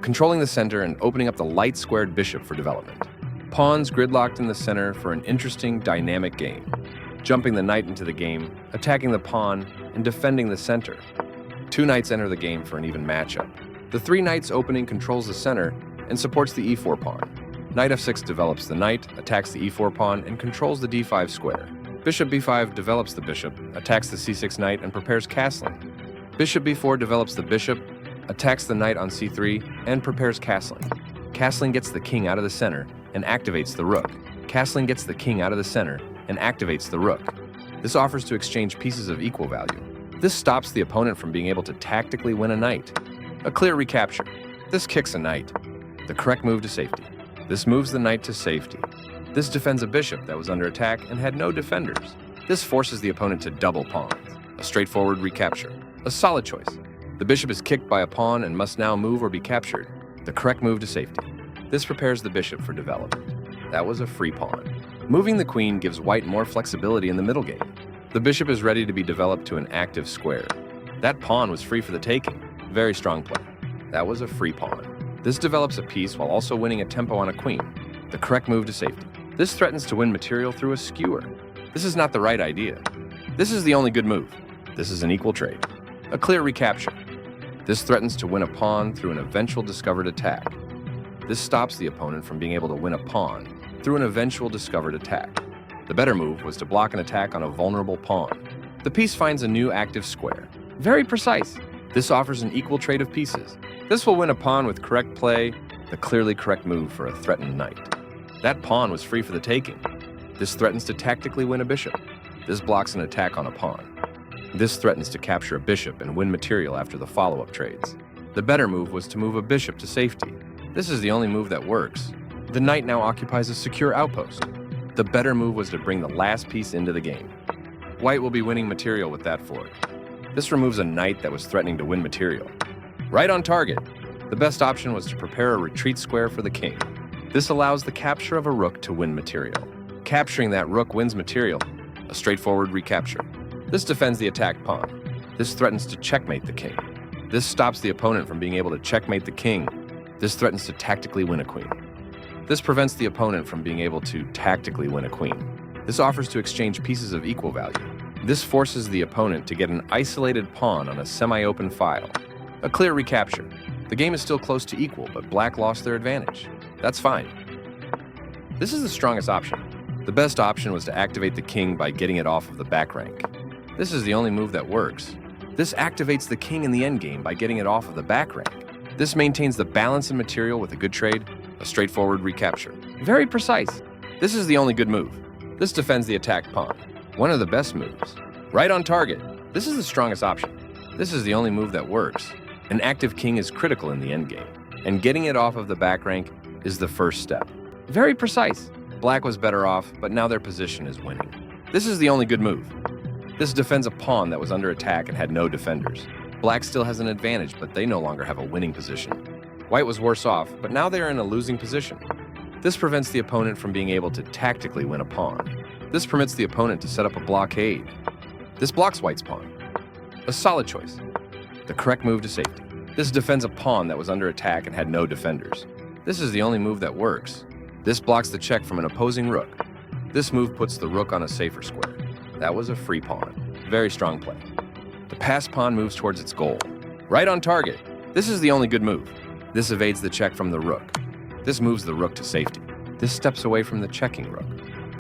controlling the center and opening up the light-squared bishop for development. Pawns gridlocked in the center for an interesting, dynamic game. Jumping the knight into the game, attacking the pawn, and defending the center. 2 knights enter the game for an even matchup. The 3 knights opening controls the center and supports the e4 pawn. Knight f6 develops the knight, attacks the e4 pawn, and controls the d5 square. Bishop b5 develops the bishop, attacks the c6 knight, and prepares castling. Bishop b4 develops the bishop, attacks the knight on c3, and prepares castling. Castling gets the king out of the center and activates the rook. Castling gets the king out of the center and activates the rook. This offers to exchange pieces of equal value. This stops the opponent from being able to tactically win a knight. A clear recapture. This kicks a knight. The correct move to safety. This moves the knight to safety. This defends a bishop that was under attack and had no defenders. This forces the opponent to double pawns. A straightforward recapture. A solid choice. The bishop is kicked by a pawn and must now move or be captured. The correct move to safety. This prepares the bishop for development. That was a free pawn. Moving the queen gives white more flexibility in the middle game. The bishop is ready to be developed to an active square. That pawn was free for the taking. Very strong play. That was a free pawn. This develops a piece while also winning a tempo on a queen. The correct move to safety. This threatens to win material through a skewer. This is not the right idea. This is the only good move. This is an equal trade. A clear recapture. This threatens to win a pawn through an eventual discovered attack. This stops the opponent from being able to win a pawn through an eventual discovered attack. The better move was to block an attack on a vulnerable pawn. The piece finds a new active square. Very precise. This offers an equal trade of pieces. This will win a pawn with correct play, the clearly correct move for a threatened knight. That pawn was free for the taking. This threatens to tactically win a bishop. This blocks an attack on a pawn. This threatens to capture a bishop and win material after the follow-up trades. The better move was to move a bishop to safety. This is the only move that works. The knight now occupies a secure outpost. The better move was to bring the last piece into the game. White will be winning material with that fork. This removes a knight that was threatening to win material. Right on target. The best option was to prepare a retreat square for the king. This allows the capture of a rook to win material. Capturing that rook wins material. A straightforward recapture. This defends the attacked pawn. This threatens to checkmate the king. This stops the opponent from being able to checkmate the king. This threatens to tactically win a queen. This prevents the opponent from being able to tactically win a queen. This offers to exchange pieces of equal value. This forces the opponent to get an isolated pawn on a semi-open file. A clear recapture. The game is still close to equal, but black lost their advantage. That's fine. This is the strongest option. The best option was to activate the king by getting it off of the back rank. This is the only move that works. This activates the king in the endgame by getting it off of the back rank. This maintains the balance in material with a good trade, a straightforward recapture. Very precise. This is the only good move. This defends the attacked pawn. One of the best moves. Right on target. This is the strongest option. This is the only move that works. An active king is critical in the endgame, and getting it off of the back rank is the first step. Very precise. Black was better off, but now their position is winning. This is the only good move. This defends a pawn that was under attack and had no defenders. Black still has an advantage, but they no longer have a winning position. White was worse off, but now they are in a losing position. This prevents the opponent from being able to tactically win a pawn. This permits the opponent to set up a blockade. This blocks White's pawn. A solid choice. The correct move to safety. This defends a pawn that was under attack and had no defenders. This is the only move that works. This blocks the check from an opposing rook. This move puts the rook on a safer square. That was a free pawn. Very strong play. The passed pawn moves towards its goal. Right on target. This is the only good move. This evades the check from the rook. This moves the rook to safety. This steps away from the checking rook.